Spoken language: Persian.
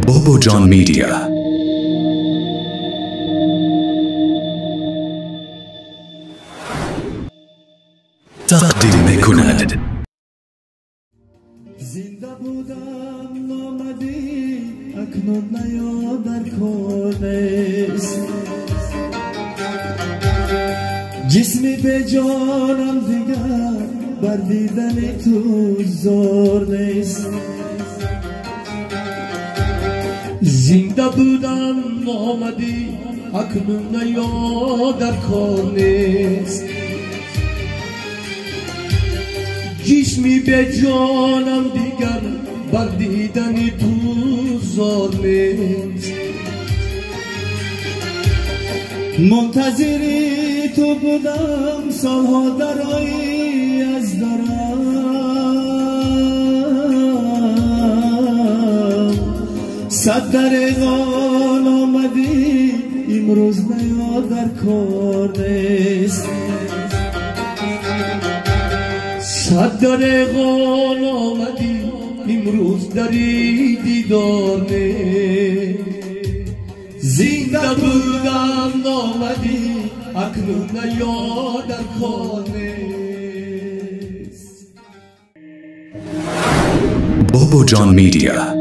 باباجان میدیا تقدیم میکند. زنده بودم نامدی اکنون نیا در کنیست، جسمی به جانم دیگر بر دیدن تو زور نیست. زنده بودم نامدی اکنون نیا در کار نیست، جسمی به جانم دیگر بر دیدن تو زور نیست. منتظری تو بودم سالها درایی از درم، صد دریغان آمدی امروز نیا در کار نیست. صد دریغان آمدی امروز دری دیدار نیست. زنده بودم نامدی اکنون نیا در کار نیست. باباجان میدیا